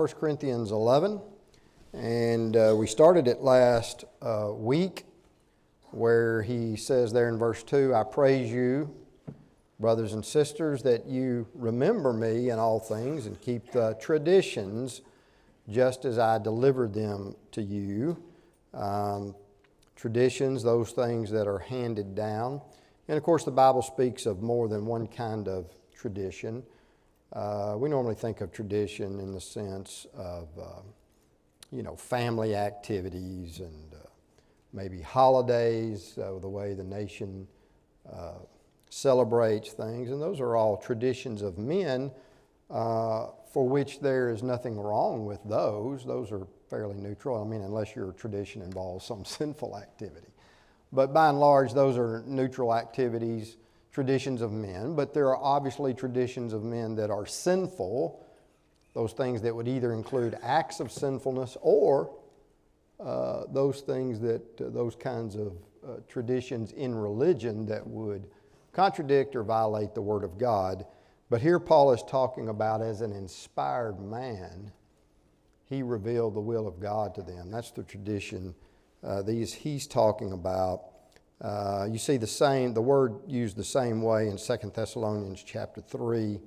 1 Corinthians 11, and we started it last week where he says there in verse 2, I praise you, brothers and sisters, that you remember me in all things and keep the traditions just as I delivered them to you. Traditions, those things that are handed down. And of course the Bible speaks of more than one kind of tradition. We normally think of tradition in the sense of, family activities and maybe holidays, the way the nation celebrates things. And those are all traditions of men for which there is nothing wrong with those. Those are fairly neutral. I mean, unless your tradition involves some sinful activity. But by and large, those are neutral activities, traditions of men, but there are obviously traditions of men that are sinful, those things that would either include acts of sinfulness or those kinds of traditions in religion that would contradict or violate the Word of God. But here Paul is talking about as an inspired man, he revealed the will of God to them. That's the tradition he's talking about. You see the word used the same way in 2 Thessalonians chapter 3,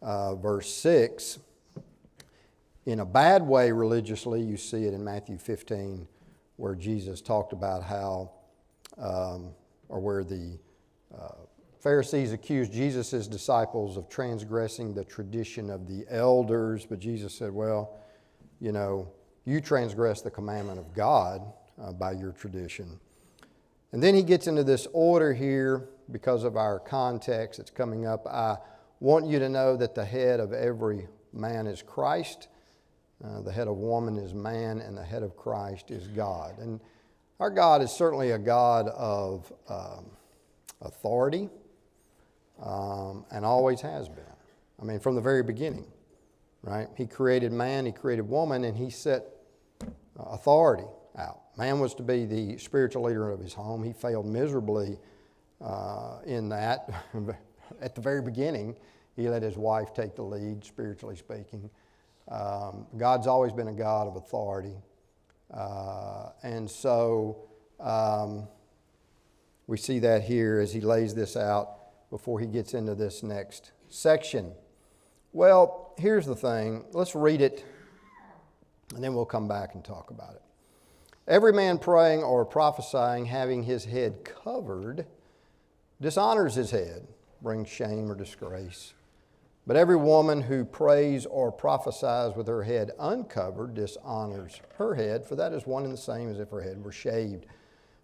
verse 6. In a bad way religiously, you see it in Matthew 15, where Jesus talked about how, where the Pharisees accused Jesus' disciples of transgressing the tradition of the elders, but Jesus said, well, you transgress the commandment of God by your tradition. And then he gets into this order here because of our context that's coming up. I want you to know that the head of every man is Christ, the head of woman is man, and the head of Christ is God. And our God is certainly a God of authority and always has been. I mean, from the very beginning, right? He created man, he created woman, and he set authority out. Man was to be the spiritual leader of his home. He failed miserably in that. At the very beginning, he let his wife take the lead, spiritually speaking. God's always been a God of authority. And so we see that here as he lays this out before he gets into this next section. Well, here's the thing. Let's read it, and then we'll come back and talk about it. Every man praying or prophesying, having his head covered, dishonors his head, brings shame or disgrace. But every woman who prays or prophesies with her head uncovered dishonors her head, for that is one and the same as if her head were shaved.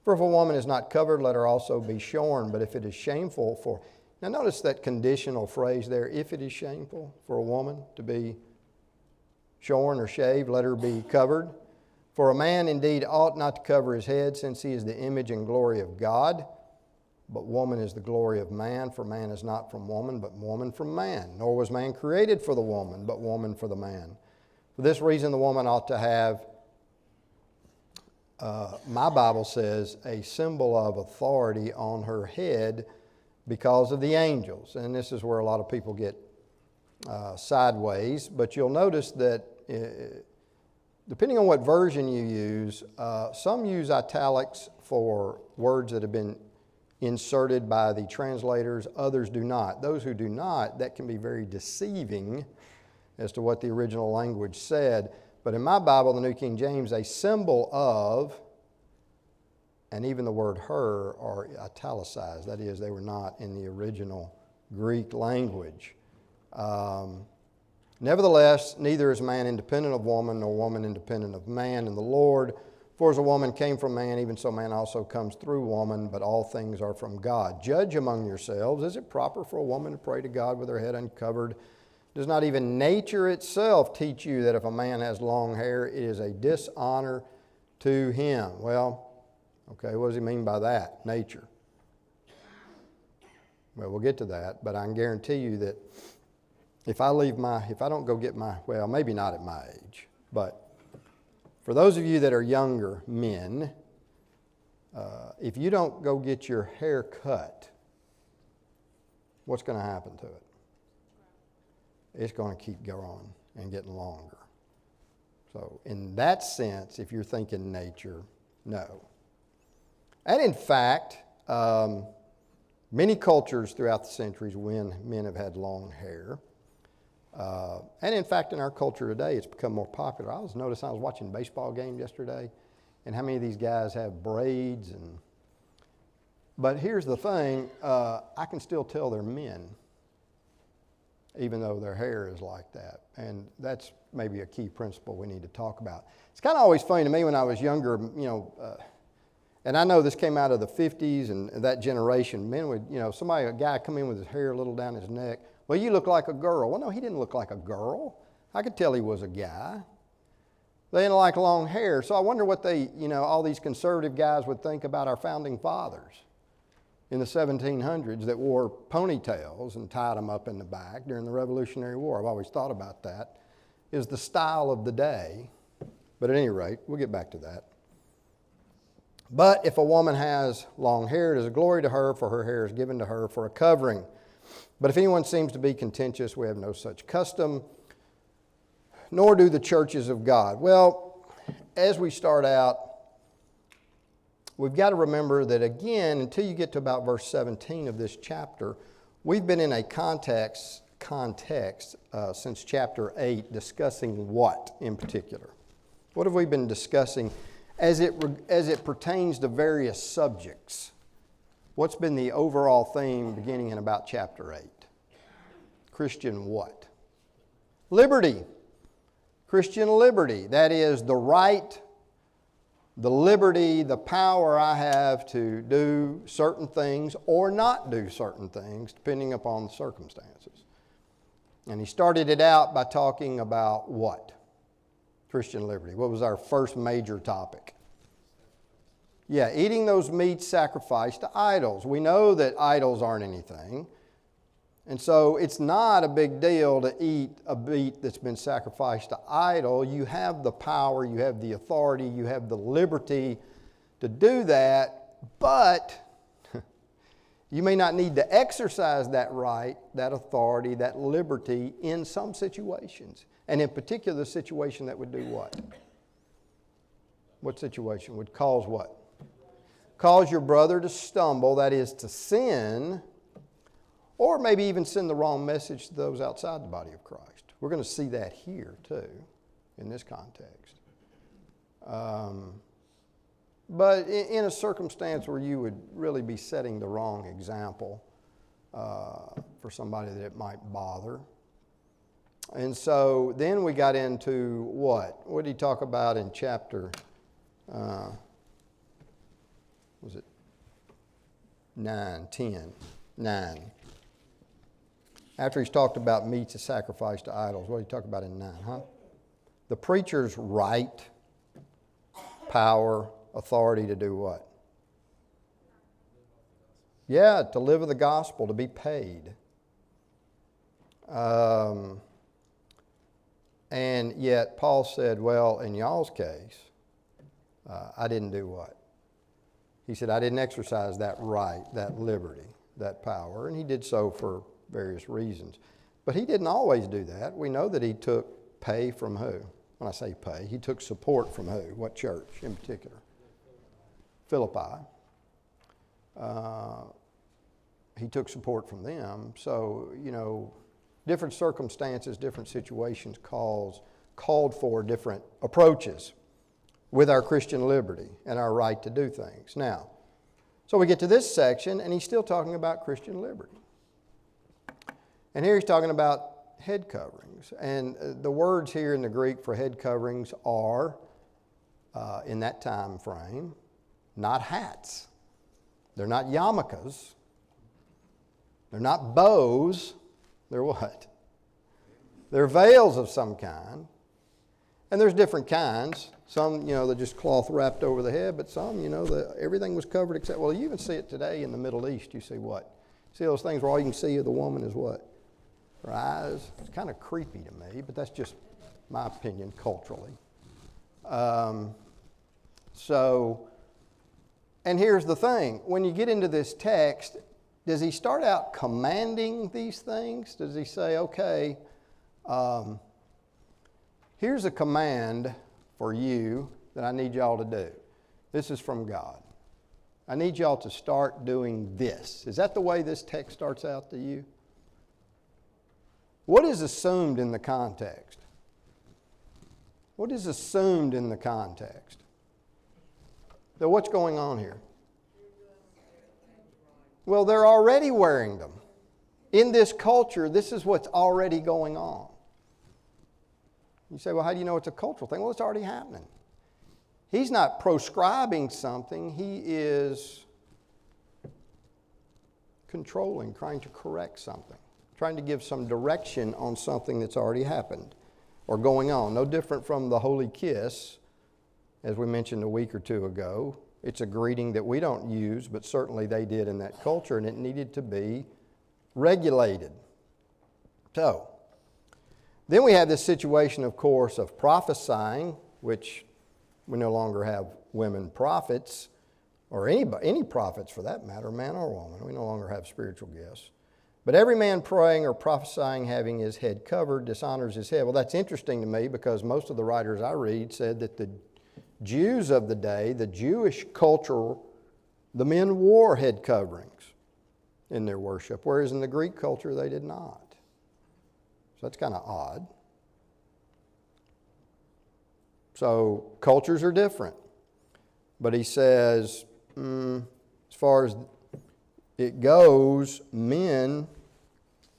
For if a woman is not covered, let her also be shorn. But if it is shameful for... Now notice that conditional phrase there, if it is shameful for a woman to be shorn or shaved, let her be covered. For a man indeed ought not to cover his head, since he is the image and glory of God. But woman is the glory of man, for man is not from woman, but woman from man. Nor was man created for the woman, but woman for the man. For this reason the woman ought to have, my Bible says, a symbol of authority on her head because of the angels. And this is where a lot of people get sideways. But you'll notice that depending on what version you use, some use italics for words that have been inserted by the translators, others do not. Those who do not, that can be very deceiving as to what the original language said. But in my Bible, the New King James, a symbol of, and even the word her, are italicized. That is, they were not in the original Greek language. Nevertheless, neither is man independent of woman, nor woman independent of man in the Lord. For as a woman came from man, even so man also comes through woman, but all things are from God. Judge among yourselves, is it proper for a woman to pray to God with her head uncovered? Does not even nature itself teach you that if a man has long hair, it is a dishonor to him? Well, okay, what does he mean by that? Nature. Well, we'll get to that, but I can guarantee you that if I don't go get well, maybe not at my age, but for those of you that are younger men, if you don't go get your hair cut, what's going to happen to it? It's going to keep growing and getting longer. So in that sense, if you're thinking nature, no. And in fact, many cultures throughout the centuries when men have had long hair. And in fact, in our culture today, it's become more popular. I was watching a baseball game yesterday, and how many of these guys have braids. But here's the thing, I can still tell they're men, even though their hair is like that. And that's maybe a key principle we need to talk about. It's kind of always funny to me when I was younger, and I know this came out of the 50s and that generation. Men would, a guy come in with his hair a little down his neck. Well, you look like a girl. Well, no, he didn't look like a girl. I could tell he was a guy. They didn't like long hair. So I wonder what all these conservative guys would think about our founding fathers in the 1700s that wore ponytails and tied them up in the back during the Revolutionary War. I've always thought about that. Is the style of the day. But at any rate, we'll get back to that. But if a woman has long hair, it is a glory to her, for her hair is given to her for a covering. But if anyone seems to be contentious, we have no such custom, nor do the churches of God. Well, as we start out, we've got to remember that again, until you get to about verse 17 of this chapter, we've been in a context since chapter 8 discussing what in particular? What have we been discussing as it pertains to various subjects? What's been the overall theme beginning in about chapter 8? Christian what? Liberty. Christian liberty. That is the right, the liberty, the power I have to do certain things or not do certain things depending upon the circumstances. And he started it out by talking about what? Christian liberty. What was our first major topic? Yeah, eating those meats sacrificed to idols. We know that idols aren't anything. And so it's not a big deal to eat a meat that's been sacrificed to idol. You have the power, you have the authority, you have the liberty to do that, but you may not need to exercise that right, that authority, that liberty in some situations. And in particular, the situation that would do what? What situation would cause what? Cause your brother to stumble, that is to sin, or maybe even send the wrong message to those outside the body of Christ. We're going to see that here too, in this context. But in a circumstance where you would really be setting the wrong example for somebody that it might bother. And so then we got into what? What did he talk about in chapter, was it 9, 10, 9? After he's talked about meats as sacrifice to idols, what did he talk about in 9, The preacher's right, power, authority to do what? Yeah, to live of the gospel, to be paid. And yet Paul said, well, in y'all's case, I didn't do what? He said, I didn't exercise that right, that liberty, that power. And he did so for various reasons. But he didn't always do that. We know that he took pay from who? When I say pay, he took support from who? What church in particular? Philippi. He took support from them. So, different circumstances, different situations called for different approaches with our Christian liberty and our right to do things. Now, so we get to this section, and he's still talking about Christian liberty. And here he's talking about head coverings. And the words here in the Greek for head coverings are, in that time frame, not hats. They're not yarmulkes. They're not bows. They're what? They're veils of some kind. And there's different kinds. Some, they're just cloth wrapped over the head, but some, everything was covered except, well, you even see it today in the Middle East. You see what? See those things where all you can see of the woman is what? Her eyes. It's kind of creepy to me, but that's just my opinion culturally. And here's the thing. When you get into this text, does he start out commanding these things? Does he say, okay, here's a command for you that I need y'all to do. This is from God. I need y'all to start doing this. Is that the way this text starts out to you? What is assumed in the context? What is assumed in the context? So what's going on here? Well, they're already wearing them. In this culture, this is what's already going on. You say, well, how do you know it's a cultural thing? Well, it's already happening. He's not proscribing something. He is controlling, trying to correct something, trying to give some direction on something that's already happened or going on. No different from the holy kiss, as we mentioned a week or two ago. It's a greeting that we don't use, but certainly they did in that culture, and it needed to be regulated. So, then we have this situation, of course, of prophesying, which we no longer have women prophets, or any prophets for that matter, man or woman. We no longer have spiritual gifts. But every man praying or prophesying having his head covered dishonors his head. Well, that's interesting to me because most of the writers I read said that the Jews of the day, the Jewish culture, the men wore head coverings in their worship, whereas in the Greek culture they did not. So that's kind of odd. So cultures are different. But he says, as far as it goes, men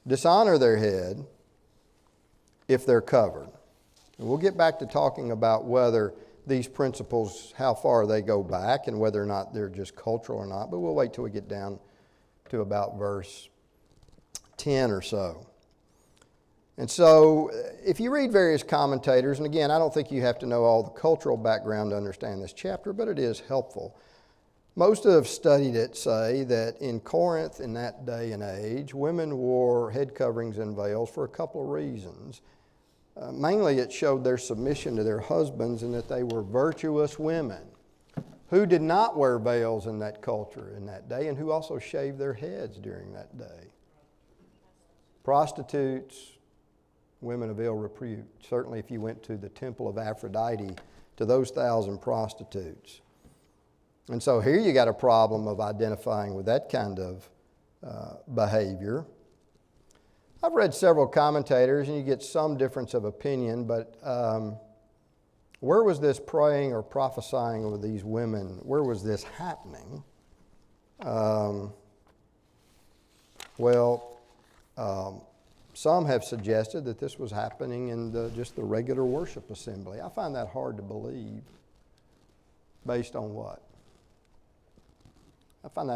dishonor their head if they're covered. And we'll get back to talking about whether these principles, how far they go back and whether or not they're just cultural or not. But we'll wait till we get down to about verse 10 or so. And so, if you read various commentators, and again, I don't think you have to know all the cultural background to understand this chapter, but it is helpful. Most who have studied it say that in Corinth in that day and age, women wore head coverings and veils for a couple of reasons. Mainly it showed their submission to their husbands and that they were virtuous women who did not wear veils in that culture in that day and who also shaved their heads during that day. Prostitutes, women of ill repute. Certainly if you went to the temple of Aphrodite, to those 1,000 prostitutes. And so here you got a problem of identifying with that kind of behavior. I've read several commentators and you get some difference of opinion, but where was this praying or prophesying with these women? Where was this happening? Some have suggested that this was happening in just the regular worship assembly. I find that hard to believe. Based on what? I find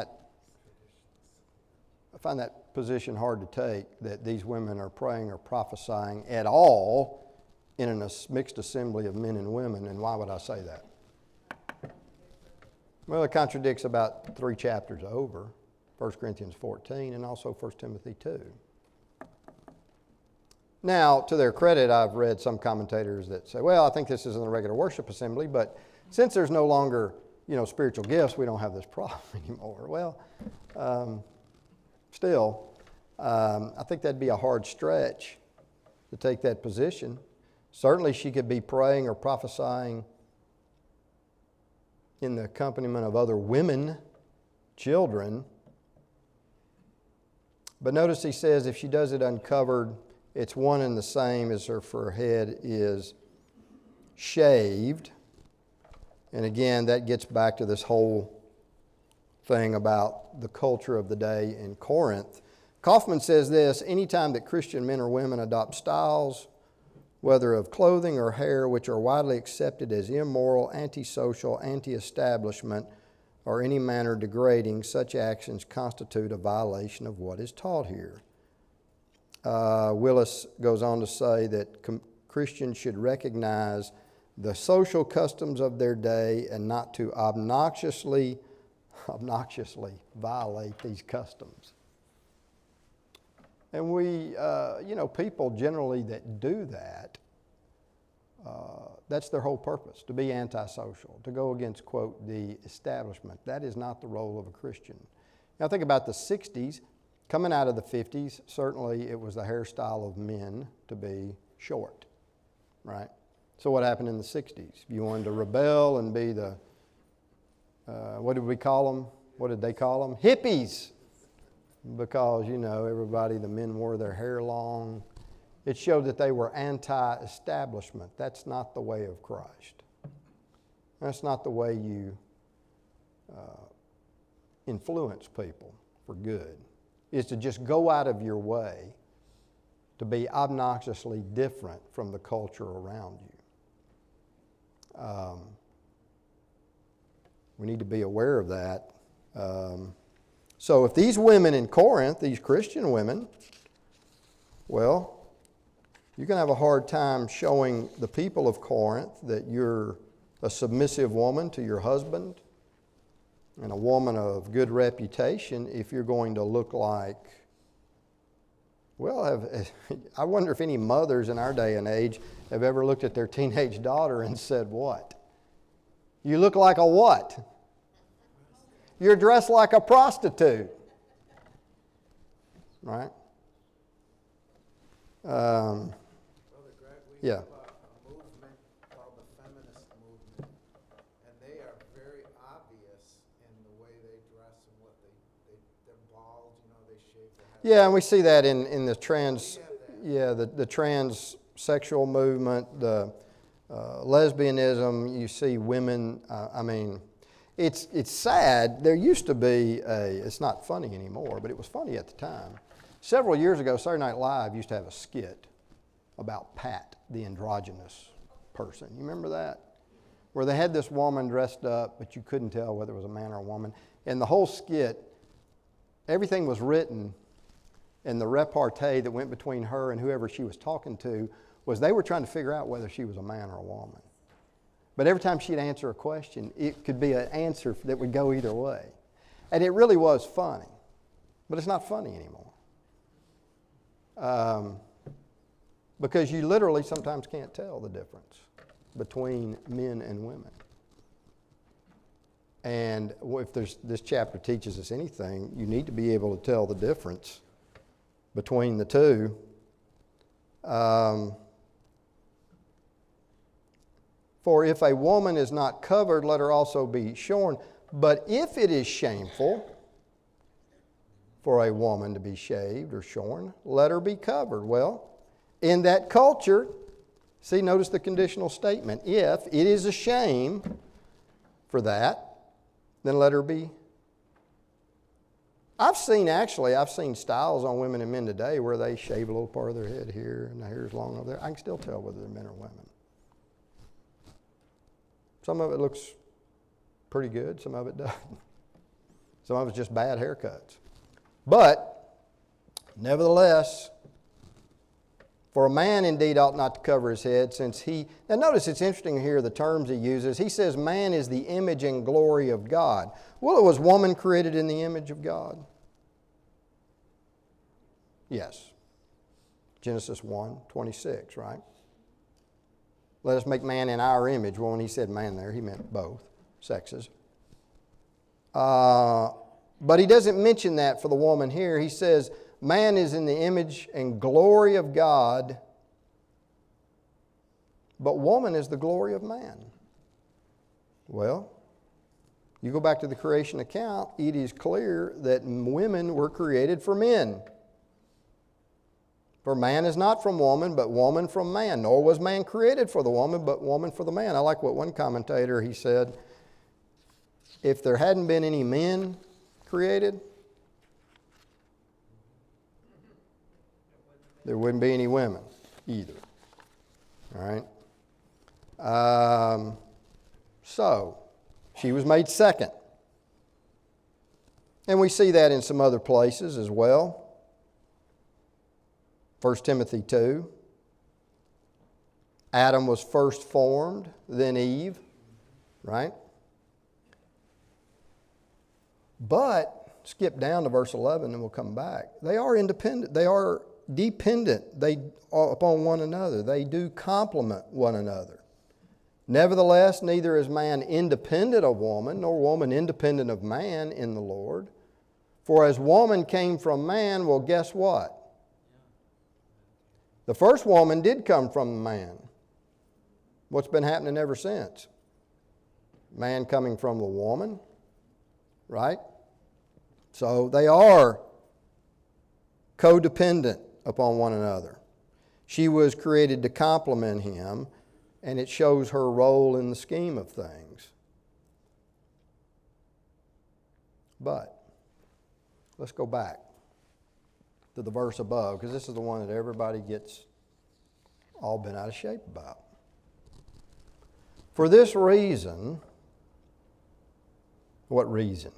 that position hard to take, that these women are praying or prophesying at all in a mixed assembly of men and women. And why would I say that? Well, it contradicts about 3 chapters over, 1 Corinthians 14 and also 1 Timothy 2. Now, to their credit, I've read some commentators that say, well, I think this is in the regular worship assembly, but since there's no longer, spiritual gifts, we don't have this problem anymore. Well, still, I think that'd be a hard stretch to take that position. Certainly she could be praying or prophesying in the accompaniment of other women, children. But notice he says if she does it uncovered, it's one and the same as if her head is shaved. And again, that gets back to this whole thing about the culture of the day in Corinth. Kaufman says this: anytime that Christian men or women adopt styles, whether of clothing or hair, which are widely accepted as immoral, antisocial, anti-establishment, or any manner degrading, such actions constitute a violation of what is taught here. Willis goes on to say that Christians should recognize the social customs of their day and not to obnoxiously violate these customs. And we, people generally that do that, that's their whole purpose, to be antisocial, to go against, quote, the establishment. That is not the role of a Christian. Now think about the 60s. Coming out of the 50s, certainly it was the hairstyle of men to be short, right? So what happened in the 60s? You wanted to rebel and be the, what did we call them? What did they call them? Hippies. Because, everybody, the men wore their hair long. It showed that they were anti-establishment. That's not the way of Christ. That's not the way you influence people for good. Is to just go out of your way to be obnoxiously different from the culture around you. We need to be aware of that. So if these women in Corinth, these Christian women, well, you're going to have a hard time showing the people of Corinth that you're a submissive woman to your husband and a woman of good reputation if you're going to look like, well, I wonder if any mothers in our day and age have ever looked at their teenage daughter and said, what? You look like a what? You're dressed like a prostitute. Right? Brother Greg, we yeah. have a movement called the feminist movement, and they are very obvious in the way they dress and what they're bald, they shave their head. Yeah, and we see that in the the transsexual movement, the lesbianism. You see women. It's sad. There used to be it's not funny anymore, but it was funny at the time. Several years ago, Saturday Night Live used to have a skit about Pat, the androgynous person. You remember that? Where they had this woman dressed up, but you couldn't tell whether it was a man or a woman. And the whole skit, everything was written, and the repartee that went between her and whoever she was talking to was they were trying to figure out whether she was a man or a woman. But every time she'd answer a question, it could be an answer that would go either way. And it really was funny. But it's not funny anymore. Because you literally sometimes can't tell the difference between men and women. And if this chapter teaches us anything, you need to be able to tell the difference between the two. For if a woman is not covered, let her also be shorn. But if it is shameful for a woman to be shaved or shorn, let her be covered. Well, in that culture, see, notice the conditional statement. If it is a shame for that, then let her be. I've seen styles on women and men today where they shave a little part of their head here and the hair is long over there. I can still tell whether they're men or women. Some of it looks pretty good, some of it doesn't. Some of it's just bad haircuts. But, nevertheless, for a man indeed ought not to cover his head, since now notice it's interesting here the terms he uses. He says man is the image and glory of God. Well, was woman created in the image of God? Yes. Genesis 1:26, right? Let us make man in our image. Well, when he said man there, he meant both sexes. But he doesn't mention that for the woman here. He says man is in the image and glory of God, but woman is the glory of man. Well, you go back to the creation account, it is clear that women were created for men. For man is not from woman, but woman from man. Nor was man created for the woman, but woman for the man. I like what one commentator, he said, if there hadn't been any men created, there wouldn't be any women either. All right? So, she was made second. And we see that in some other places as well. 1 Timothy 2. Adam was first formed, then Eve, right? But, skip down to verse 11 and we'll come back. They are independent. They are dependent upon one another. They do complement one another. Nevertheless, neither is man independent of woman, nor woman independent of man in the Lord. For as woman came from man, well, guess what? The first woman did come from man. What's been happening ever since? Man coming from the woman, right? So they are codependent upon one another. She was created to complement him, and it shows her role in the scheme of things. But let's go back to the verse above, because this is the one that everybody gets all bent out of shape about. For this reason, what reason?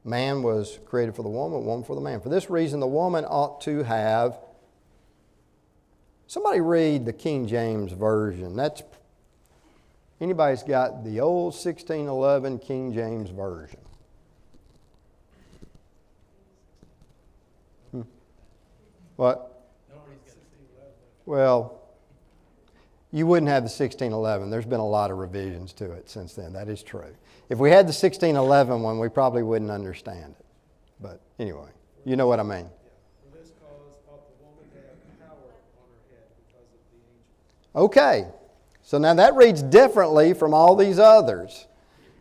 Man was created for the woman, woman for the man. For this reason, the woman ought to have. Somebody read the King James Version. Anybody's got the old 1611 King James Version? What? Well, you wouldn't have the 1611. There's been a lot of revisions to it since then. That is true. If we had the 1611 one, we probably wouldn't understand it. But anyway, you know what I mean. For this cause ought the woman to have power on her head because of the angel. Okay. So now that reads differently from all these others.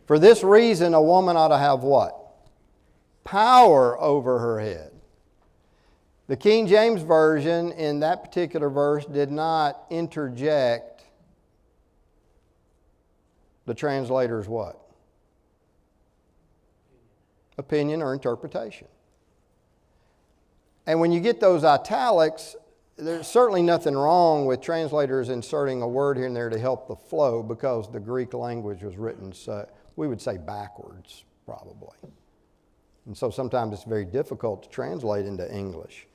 For this reason, a woman ought to have what? Power over her head. The King James Version in that particular verse did not interject the translator's what? Opinion or interpretation. And when you get those italics, there's certainly nothing wrong with translators inserting a word here and there to help the flow, because the Greek language was written, we would say backwards, probably. And so sometimes it's very difficult to translate into English.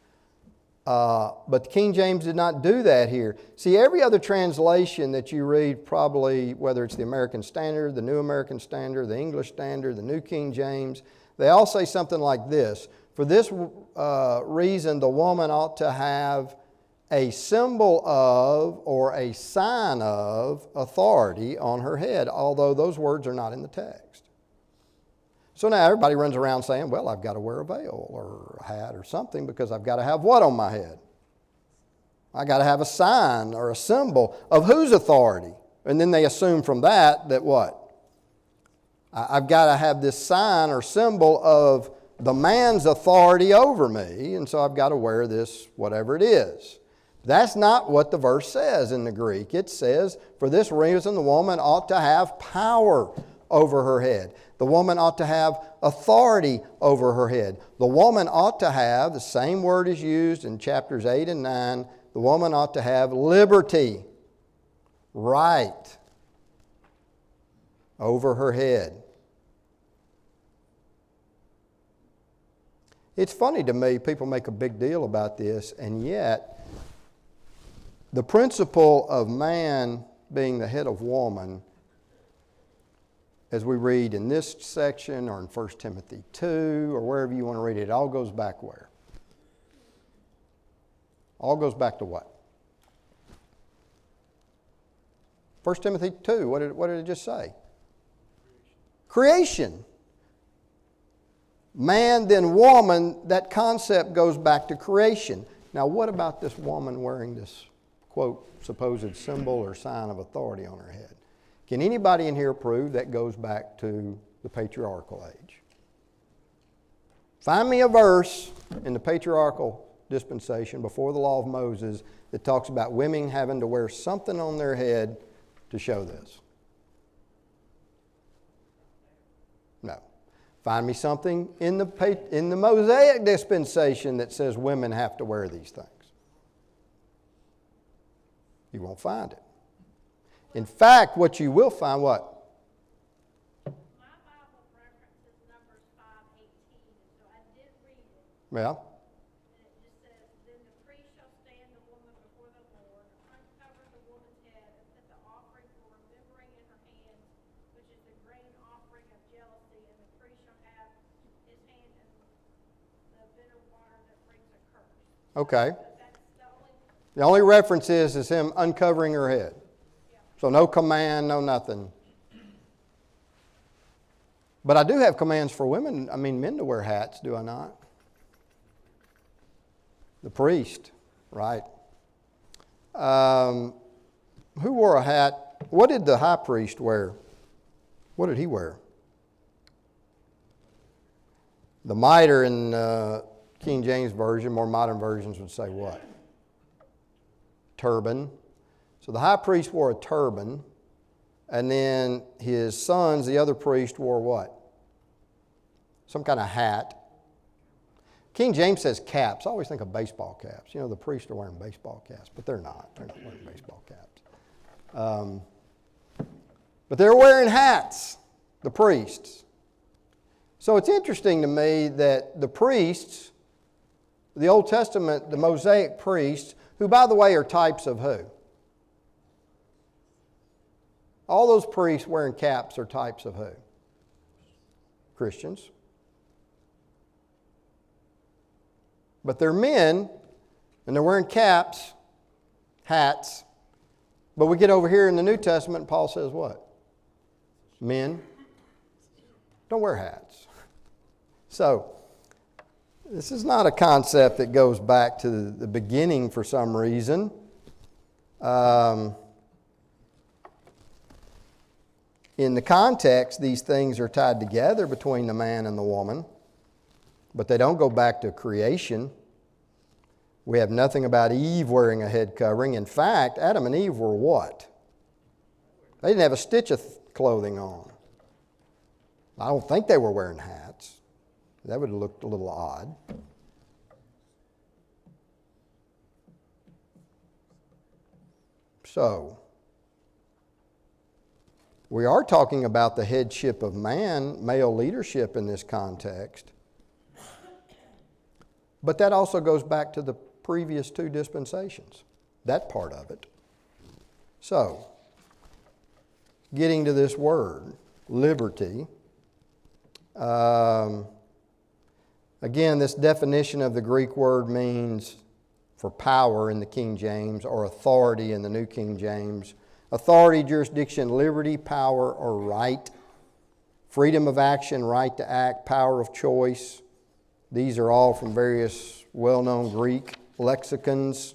But the King James did not do that here. See, every other translation that you read, probably whether it's the American Standard, the New American Standard, the English Standard, the New King James, they all say something like this. For this reason, the woman ought to have a symbol of or a sign of authority on her head, although those words are not in the text. So now everybody runs around saying, well, I've got to wear a veil or a hat or something because I've got to have what on my head? I got to have a sign or a symbol of whose authority? And then they assume from that what? I've got to have this sign or symbol of the man's authority over me, and so I've got to wear this, whatever it is. That's not what the verse says in the Greek. It says, for this reason the woman ought to have power over her head. The woman ought to have authority over her head. The woman ought to have, the same word is used in chapters 8 and 9, the woman ought to have liberty, right, over her head. It's funny to me, people make a big deal about this, and yet the principle of man being the head of woman, as we read in this section or in 1 Timothy 2 or wherever you want to read it, it all goes back where? All goes back to what? 1 Timothy 2, what did it just say? Creation. Man, then woman, that concept goes back to creation. Now, what about this woman wearing this, quote, supposed symbol or sign of authority on her head? Can anybody in here prove that goes back to the patriarchal age? Find me a verse in the patriarchal dispensation before the law of Moses that talks about women having to wear something on their head to show this. No. Find me something in the Mosaic dispensation that says women have to wear these things. You won't find it. In fact, what you will find, what? My Bible references Numbers 5:18, so I did read it. Yeah. And it just says, then the priest shall stand the woman before the Lord, uncover the woman's head, and put the offering for remembering in her hands, which is the grain offering of jealousy, and the priest shall have his hand in the bitter water that brings a curse. Okay. But that's The only reference is him uncovering her head. So no command, no nothing. But I do have commands for women, men to wear hats, do I not? The priest, right? Who wore a hat? What did the high priest wear? What did he wear? The mitre in King James Version, more modern versions would say what? Turban. So the high priest wore a turban, and then his sons, the other priest, wore what? Some kind of hat. King James says caps. I always think of baseball caps. You know, the priests are wearing baseball caps, but they're not. They're not wearing baseball caps. But they're wearing hats, the priests. So it's interesting to me that the priests, the Old Testament, the Mosaic priests, who, by the way, are types of who? All those priests wearing caps are types of who? Christians. But they're men, and they're wearing caps, hats. But we get over here in the New Testament, and Paul says what? Men, don't wear hats. So, this is not a concept that goes back to the beginning for some reason. In the context, these things are tied together between the man and the woman, but they don't go back to creation. We have nothing about Eve wearing a head covering. In fact, Adam and Eve were what? They didn't have a stitch of clothing on. I don't think they were wearing hats. That would have looked a little odd. So, we are talking about the headship of man, male leadership in this context. But that also goes back to the previous two dispensations, that part of it. So, getting to this word, liberty. Again, this definition of the Greek word means for power in the King James or authority in the New King James. Authority, jurisdiction, liberty, power, or right. Freedom of action, right to act, power of choice. These are all from various well-known Greek lexicons.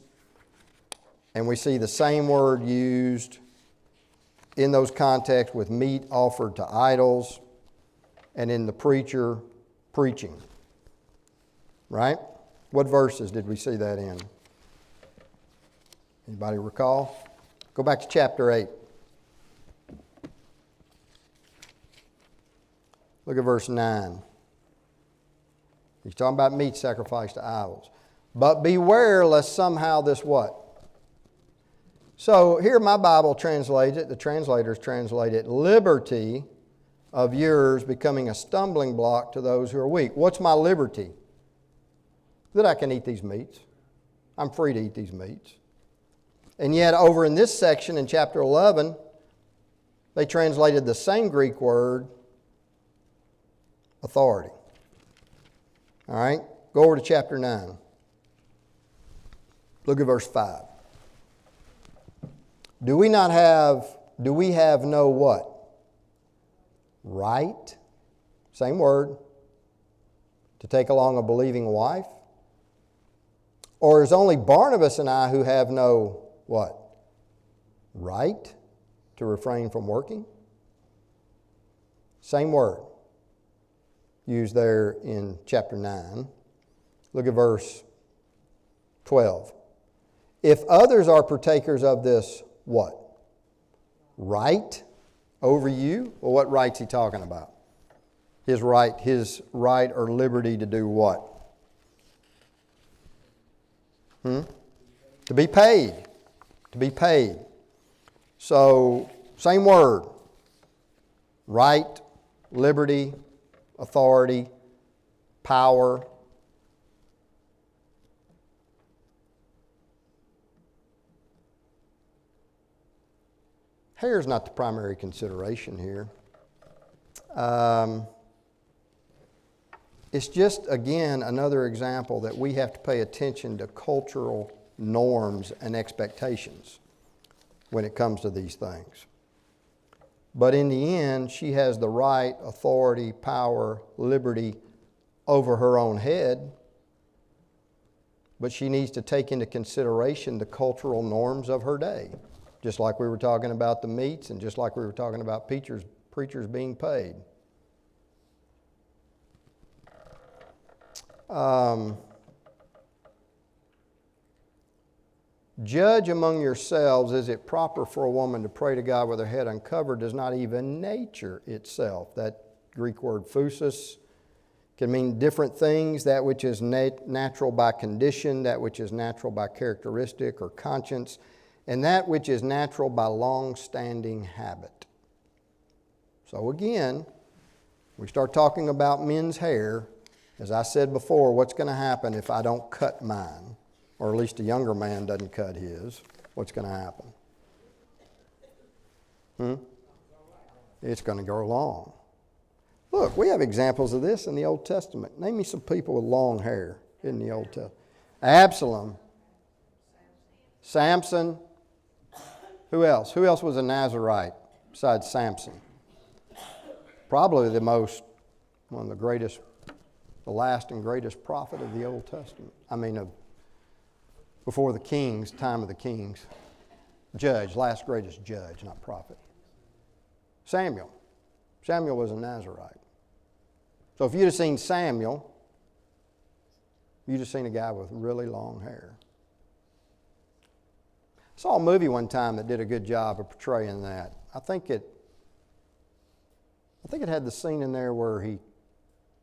And we see the same word used in those contexts with meat offered to idols and in the preacher preaching. Right? What verses did we see that in? Anybody recall? Go back to chapter 8. Look at verse 9. He's talking about meat sacrificed to idols. But beware lest somehow this what? So here my Bible translates it, the translators translate it, liberty of yours becoming a stumbling block to those who are weak. What's my liberty? That I can eat these meats. I'm free to eat these meats. And yet over in this section in chapter 11, they translated the same Greek word, authority. All right, go over to chapter 9. Look at verse 5. Do we have no what? Right? Same word. To take along a believing wife? Or is only Barnabas and I who have no what? Right to refrain from working? Same word used there in chapter 9. Look at verse 12. If others are partakers of this what? Right over you? Well, what right's he talking about? His right or liberty to do what? To be paid. To be paid. So, same word. Right, liberty, authority, power. Hair is not the primary consideration here. It's just, again, another example that we have to pay attention to cultural norms and expectations when it comes to these things. But in the end, she has the right, authority, power, liberty over her own head. But she needs to take into consideration the cultural norms of her day. just like we were talking about the meats and just like we were talking about preachers being paid. Judge among yourselves, is it proper for a woman to pray to God with her head uncovered? Does not even nature itself. That Greek word phusis can mean different things. That which is natural by condition, that which is natural by characteristic or conscience, and that which is natural by long-standing habit. So again, we start talking about men's hair. As I said before, what's going to happen if I don't cut mine? Or at least a younger man doesn't cut his? What's going to happen? It's going to grow long. Look, we have examples of this in the Old Testament. Name me some people with long hair in the Old Testament. Absalom. Samson. Who else? Who else was a Nazirite besides Samson? Probably one of the greatest, the last and greatest prophet of the Old Testament. Before the kings, time of the kings. Judge, last greatest judge, not prophet. Samuel. Samuel was a Nazirite. So if you'd have seen Samuel, you'd have seen a guy with really long hair. I saw a movie one time that did a good job of portraying that. I think it had the scene in there where he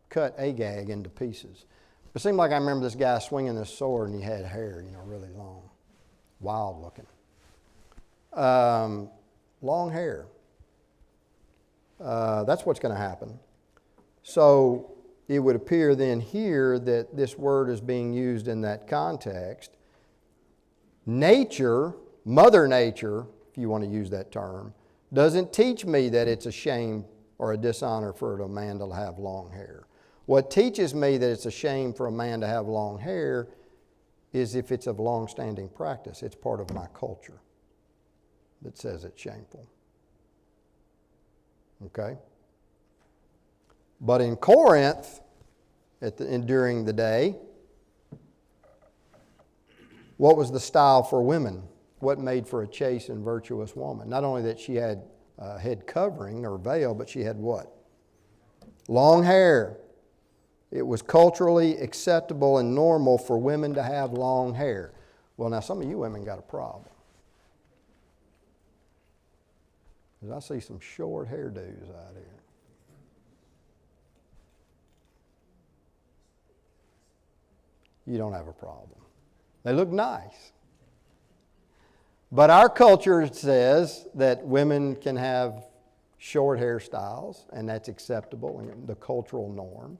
cut Agag into pieces. It seemed like I remember this guy swinging this sword and he had hair, really long, wild looking. Long hair. That's what's going to happen. So it would appear then here that this word is being used in that context. Nature, Mother Nature, if you want to use that term, doesn't teach me that it's a shame or a dishonor for a man to have long hair. What teaches me that it's a shame for a man to have long hair is if it's of long-standing practice. It's part of my culture that says it's shameful. Okay? But in Corinth, during the day, what was the style for women? What made for a chaste and virtuous woman? Not only that she had a head covering or veil, but she had what? Long hair. It was culturally acceptable and normal for women to have long hair. Well, now some of you women got a problem. Because I see some short hairdos out here. You don't have a problem. They look nice. But our culture says that women can have short hairstyles, and that's acceptable and the cultural norm.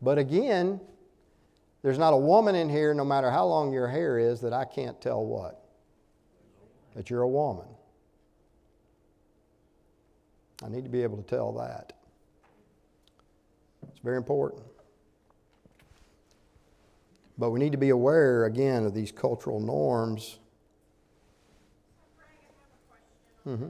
But again, there's not a woman in here, no matter how long your hair is, that I can't tell what? That you're a woman. I need to be able to tell that. It's very important. But we need to be aware, again, of these cultural norms. Mm-hmm.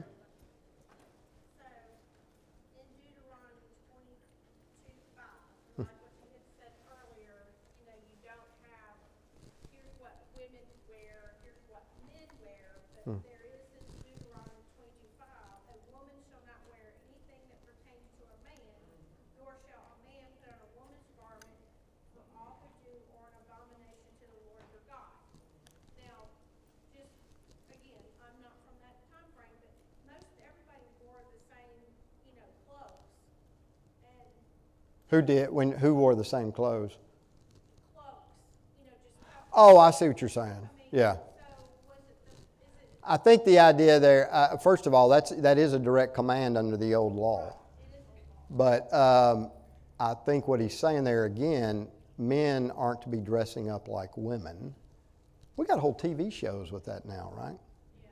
There is this Deuteronomy 25, a woman shall not wear anything that pertains to a man, nor shall a man put on a woman's garment, for all who do or an abomination to the Lord your God. Now, just again, I'm not from that time frame, but most everybody wore the same, clothes. And Who wore the same clothes? cloaks, just Oh, I see what you're saying. Yeah. I think the idea there, first of all, that is a direct command under the old law. But I think what he's saying there again, men aren't to be dressing up like women. We got whole TV shows with that now, right? Yeah.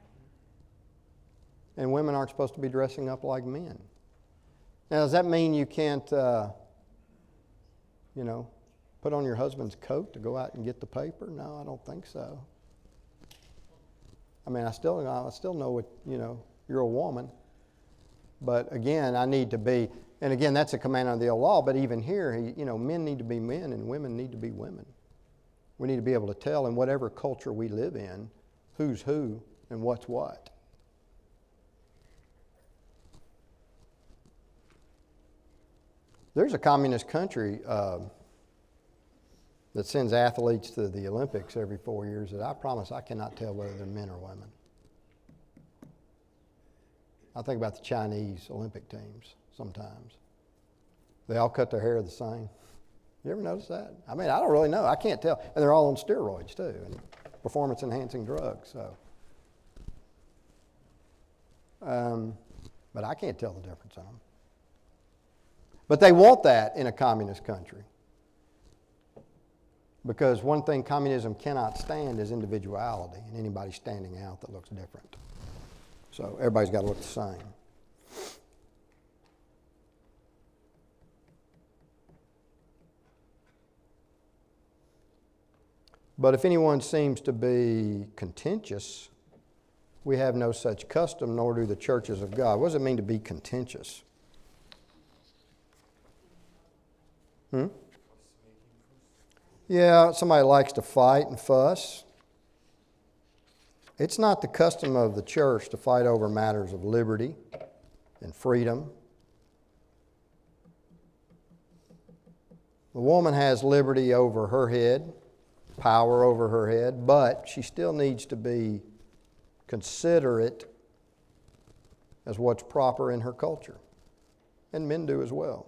And women aren't supposed to be dressing up like men. Now, does that mean you can't, put on your husband's coat to go out and get the paper? No, I don't think so. I still know what, you're a woman. But again, I need to be, and again, that's a command under the old law, but even here, men need to be men and women need to be women. We need to be able to tell in whatever culture we live in who's who and what's what. There's a communist country that sends athletes to the Olympics every 4 years that I promise I cannot tell whether they're men or women. I think about the Chinese Olympic teams sometimes. They all cut their hair the same. You ever notice that? I mean, I don't really know. I can't tell. And they're all on steroids too, and performance-enhancing drugs. So, but I can't tell the difference in them. But they want that in a communist country. Because one thing communism cannot stand is individuality and anybody standing out that looks different. So everybody's got to look the same. But if anyone seems to be contentious, we have no such custom, nor do the churches of God. What does it mean to be contentious? Yeah, somebody likes to fight and fuss. It's not the custom of the church to fight over matters of liberty and freedom. The woman has liberty over her head, power over her head, but she still needs to be considerate as what's proper in her culture. And men do as well.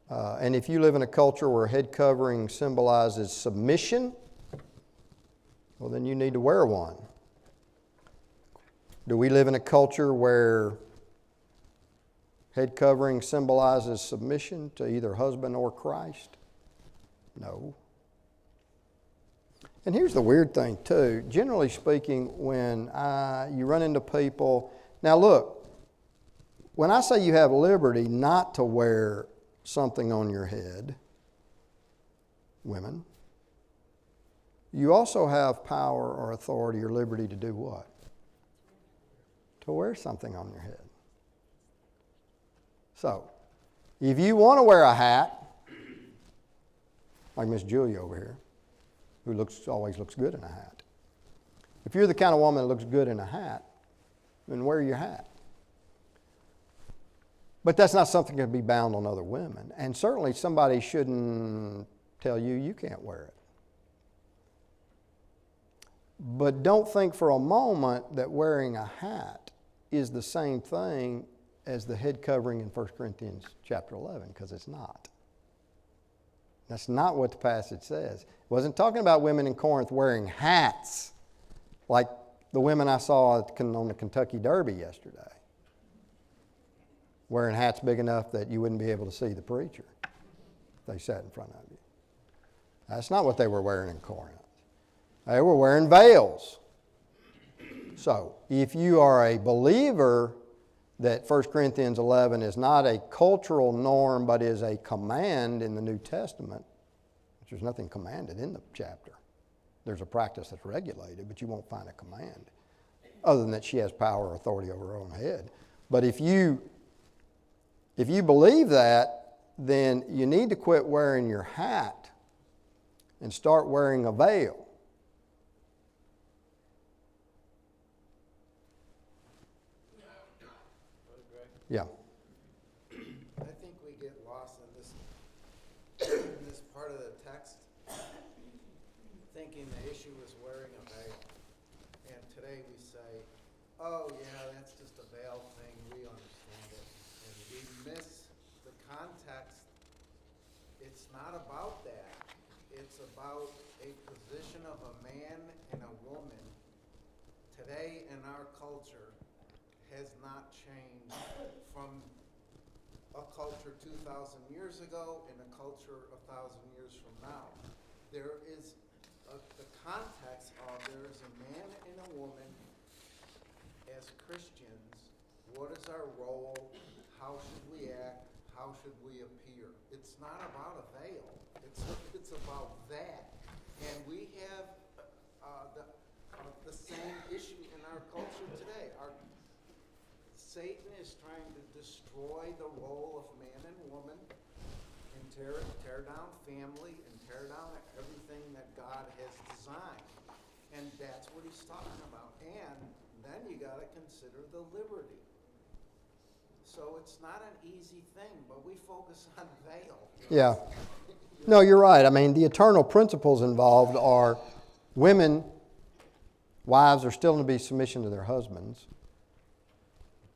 And if you live in a culture where head covering symbolizes submission, well, then you need to wear one. Do we live in a culture where head covering symbolizes submission to either husband or Christ? No. And here's the weird thing, too. Generally speaking, when you run into people... Now, look, when I say you have liberty not to wear something on your head, women, you also have power or authority or liberty to do what? To wear something on your head. So, if you want to wear a hat, like Miss Julia over here, who always looks good in a hat. If you're the kind of woman that looks good in a hat, then wear your hat. But that's not something that can be bound on other women. And certainly somebody shouldn't tell you you can't wear it. But don't think for a moment that wearing a hat is the same thing as the head covering in 1 Corinthians chapter 11, because it's not. That's not what the passage says. It wasn't talking about women in Corinth wearing hats like the women I saw on the Kentucky Derby yesterday, wearing hats big enough that you wouldn't be able to see the preacher if they sat in front of you. That's not what they were wearing in Corinth. They were wearing veils. So, if you are a believer that 1 Corinthians 11 is not a cultural norm but is a command in the New Testament, which there's nothing commanded in the chapter. There's a practice that's regulated, but you won't find a command other than that she has power or authority over her own head. But if you believe that, then you need to quit wearing your hat and start wearing a veil. Yeah. I think we get lost in this part of the text, thinking the issue is wearing a veil. And today we say, oh yeah, that's just a veil thing, we understand it. And we miss the context. It's not about that. It's about a position of a man and a woman today in our culture has not changed from a culture 2,000 years ago and a culture 1,000 years from now. There is the context of there is a man and a woman as Christians. What is our role? How should we act? How should we appear? It's not about a veil. It's about that. And we have the same issue in our culture today. Satan is trying to destroy the role of man and woman and tear down family and tear down everything that God has designed. And that's what he's talking about. And then you got to consider the liberty. So it's not an easy thing, but we focus on veil. Yeah. No, you're right. I mean, the eternal principles involved are women, wives are still to be submission to their husbands,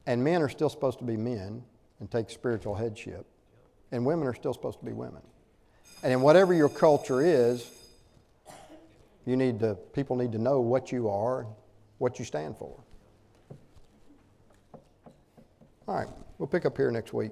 and men are still supposed to be men and take spiritual headship, and women are still supposed to be women. And in whatever your culture is, people need to know what you are, what you stand for. All right, we'll pick up here next week.